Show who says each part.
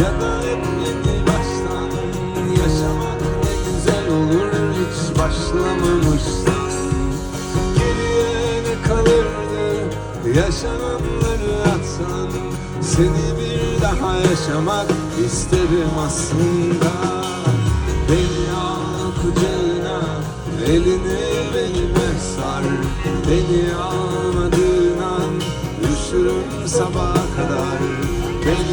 Speaker 1: Ya da hep yeni baştan yaşamak ne güzel olur, hiç başlamamışsın. Geriye ne kalırdı yaşananları atsan, seni bir daha yaşamak isterim aslında. Beni al kucağına, elini belime sar. Beni almadığın an üşürüm sabaha kadar. Beni